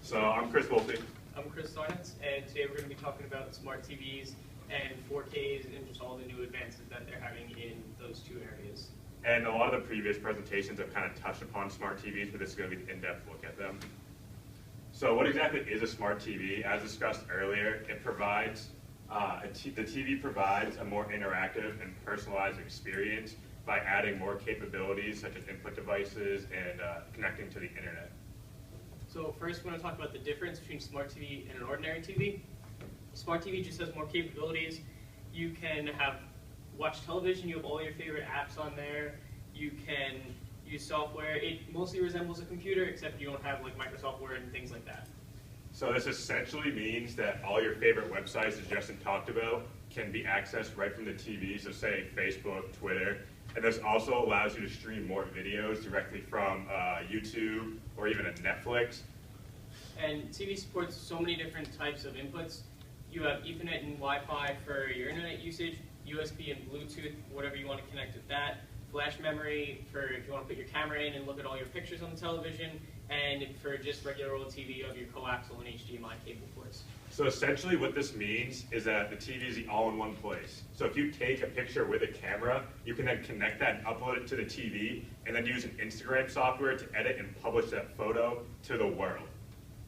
So I'm Chris Wolfe. I'm Chris Sarnitz, and today we're going to be talking about smart TVs and 4Ks and just all the new advances that they're having in those two areas. And a lot of the previous presentations have kind of touched upon smart TVs, but this is going to be an in-depth look at them. So what exactly is a smart TV? As discussed earlier, it provides, the TV provides a more interactive and personalized experience by adding more capabilities such as input devices and connecting to the internet. So first we're going to talk about the difference between smart TV and an ordinary TV. Smart TV just has more capabilities. You can watch television, you have all your favorite apps on there, you can use software. It mostly resembles a computer except you don't have like Microsoft Word and things like that. So this essentially means that all your favorite websites, as Justin talked about, can be accessed right from the TV, so say Facebook, Twitter, and this also allows you to stream more videos directly from YouTube or even a Netflix. And TV supports so many different types of inputs. You have Ethernet and Wi-Fi for your internet usage, USB and Bluetooth, whatever you want to connect with that, flash memory for if you want to put your camera in and look at all your pictures on the television, and for just regular old TV, you have your coaxial and HDMI cable ports. So essentially what this means is that the TV is the all-in-one place. So if you take a picture with a camera, you can then connect that and upload it to the TV, and then use an Instagram software to edit and publish that photo to the world.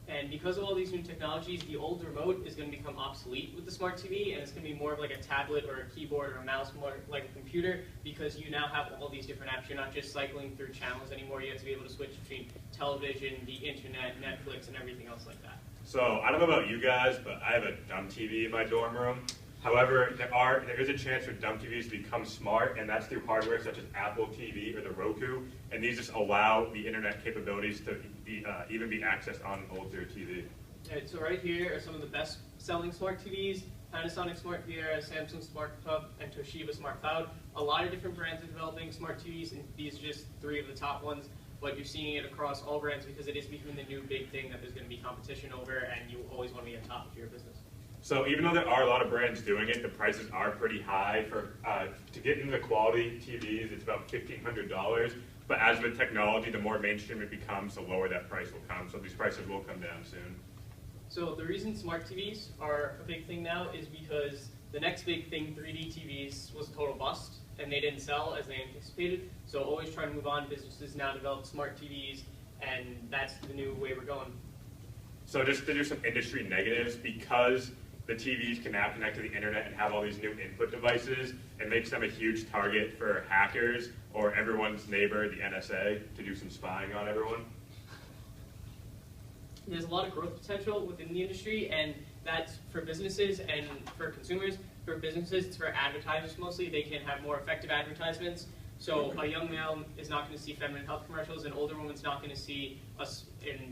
And because of all these new technologies, the old remote is going to become obsolete with the smart TV, and it's going to be more of like a tablet or a keyboard or a mouse, more like a computer, because you now have all these different apps. You're not just cycling through channels anymore. You have to be able to switch between television, the internet, Netflix, and everything else like that. So I don't know about you guys, but I have a dumb TV in my dorm room. However, there is a chance for dumb TVs to become smart, and that's through hardware such as Apple TV or the Roku, and these just allow the internet capabilities to even be accessed on an older TV. Right, so right here are some of the best selling smart TVs: Panasonic Smart Viera, Samsung Smart Hub, and Toshiba Smart Cloud. A lot of different brands are developing smart TVs, and these are just three of the top ones. But you're seeing it across all brands because it is becoming the new big thing that there's going to be competition over, and you always want to be on top of your business. So even though there are a lot of brands doing it, the prices are pretty high. To get into the quality TVs, it's about $1,500. But as with technology, the more mainstream it becomes, the lower that price will come. So these prices will come down soon. So the reason smart TVs are a big thing now is because the next big thing, 3D TVs, was a total bust, and they didn't sell as they anticipated. So always trying to move on. Businesses now develop smart TVs, and that's the new way we're going. So just to do some industry negatives, because the TVs can now connect to the internet and have all these new input devices, it makes them a huge target for hackers or everyone's neighbor, the NSA, to do some spying on everyone. There's a lot of growth potential within the industry, and that's for businesses and for consumers. For businesses, it's for advertisers mostly. They can have more effective advertisements. So a young male is not going to see feminine health commercials, an older woman's not going to see a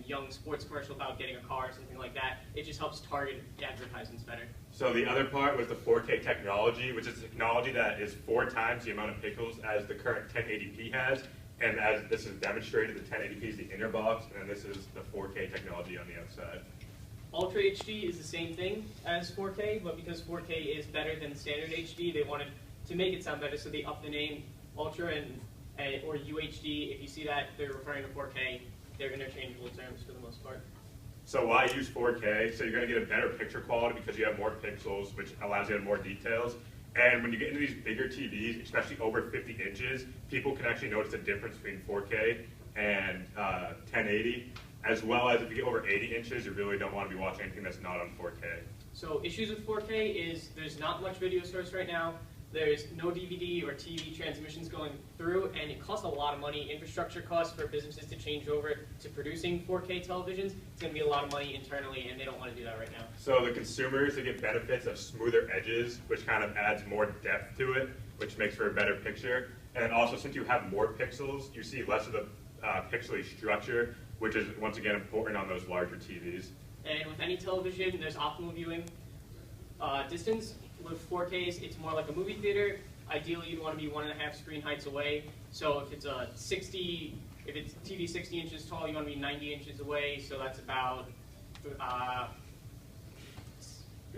young sports commercial about getting a car or something like that. It just helps target advertisements better. So the other part was the 4K technology, which is technology that is 4 times the amount of pixels as the current 1080p has. And as this is demonstrated, the 1080p is the inner box, and this is the 4K technology on the outside. Ultra HD is the same thing as 4K, but because 4K is better than standard HD, they wanted to make it sound better, so they upped the name Ultra or UHD. If you see that, they're referring to 4K. They're interchangeable terms for the most part. So why use 4K? So you're going to get a better picture quality because you have more pixels, which allows you to have more details. And when you get into these bigger TVs, especially over 50 inches, people can actually notice the difference between 4K and 1080. As well as if you get over 80 inches, you really don't want to be watching anything that's not on 4K. So issues with 4K is there's not much video source right now. There's no DVD or TV transmissions going through, and it costs a lot of money. Infrastructure costs for businesses to change over to producing 4K televisions. It's going to be a lot of money internally, and they don't want to do that right now. So the consumers, they get benefits of smoother edges, which kind of adds more depth to it, which makes for a better picture. And also, since you have more pixels, you see less of the pixely structure, which is, once again, important on those larger TVs. And with any television, there's optimal viewing distance. With 4Ks, it's more like a movie theater. Ideally, you'd want to be 1.5 screen heights away. So if it's if it's TV 60 inches tall, you want to be 90 inches away. So that's about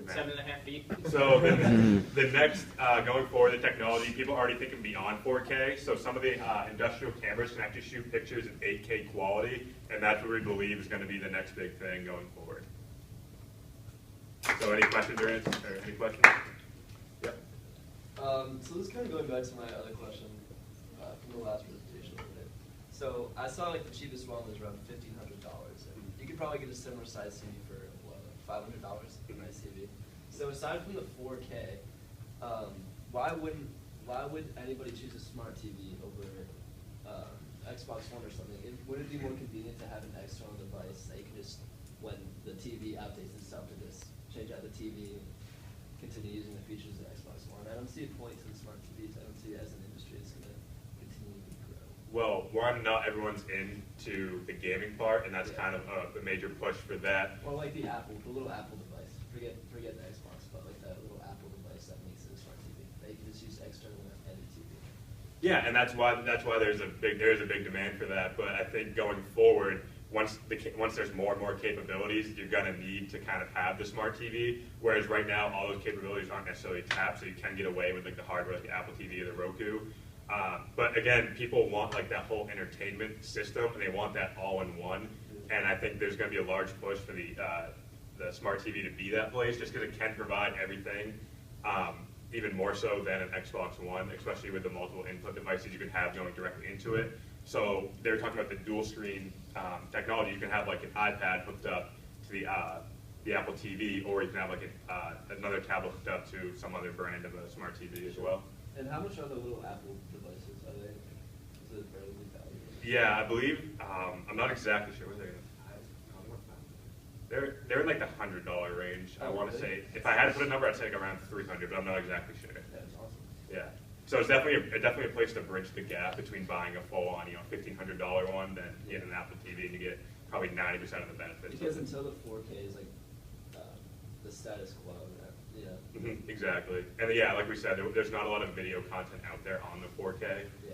Good man. 7.5 feet. So the next, going forward, the technology, people are already thinking beyond 4K. So some of the industrial cameras can actually shoot pictures in 8K quality, and that's what we believe is going to be the next big thing going forward. So any questions or answers? Or any questions? Yep. So this is kind of going back to my other question from the last presentation a little bit. So I saw like the cheapest one was around $1,500, and you could probably get a similar size TV for what, like $500, a nice TV. So aside from the 4K, why would anybody choose a smart TV over Xbox One or something? Would it be more convenient to have an external device that you can just, when the TV updates and stuff, to just change out the TV and continue using the features of Xbox One? I don't see a point to the smart TVs. I don't see it as an industry it's going to continue to grow. Well, one, not everyone's into the gaming part, and that's kind of a major push for that. Or like the little Apple device. Forget the Xbox, but like that little Apple device that makes it a smart TV. They can just use external and the TV. Yeah, and that's why there's a big demand for that. But I think going forward, once there's more and more capabilities, you're gonna need to kind of have the smart TV. Whereas right now, all those capabilities aren't necessarily tapped, so you can get away with like the hardware, like the Apple TV or the Roku. But again, people want like that whole entertainment system, and they want that all in one. And I think there's gonna be a large push for the smart TV to be that place, just because it can provide everything. Even more so than an Xbox One, especially with the multiple input devices you can have going directly into it. So they were talking about the dual screen technology. You can have like an iPad hooked up to the Apple TV, or you can have like another tablet hooked up to some other brand of a smart TV as well. And how much are the little Apple devices? Are they? Is it relatively valuable? Yeah, I believe I'm not exactly sure what they're. They're in like the $100 range. I want to say, if I had to put a number, I'd say like around 300, but I'm not exactly sure. That's awesome. Yeah. So it's definitely a place to bridge the gap between buying a full-on, $1,500 one, then getting an Apple TV, and you get probably 90% of the benefits. Because until the 4K is like the status quo, yeah. Exactly. And yeah, like we said, there's not a lot of video content out there on the 4K. Yeah.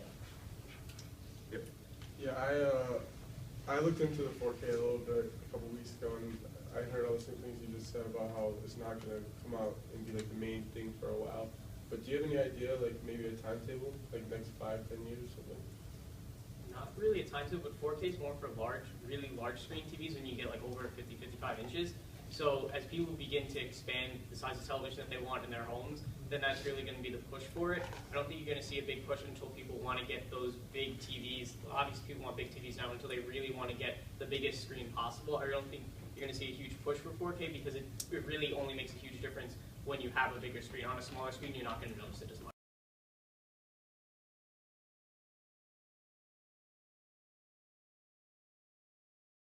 Yep. Yeah, I looked into the 4K a little bit a couple weeks ago, and I heard all the same things you just said about how it's not going to come out and be like the main thing for a while. But do you have any idea, like maybe a timetable, like next 5-10 years or something? Not really a timetable, but 4K is more for really large screen TVs when you get like over 55 inches. So as people begin to expand the size of television that they want in their homes, then that's really going to be the push for it. I don't think you're going to see a big push until people want to get those big TVs. Obviously, people want big TVs now until they really want to get the biggest screen possible. I don't think you're going to see a huge push for 4K because it really only makes a huge difference when you have a bigger screen. On a smaller screen, you're not going to notice it as much.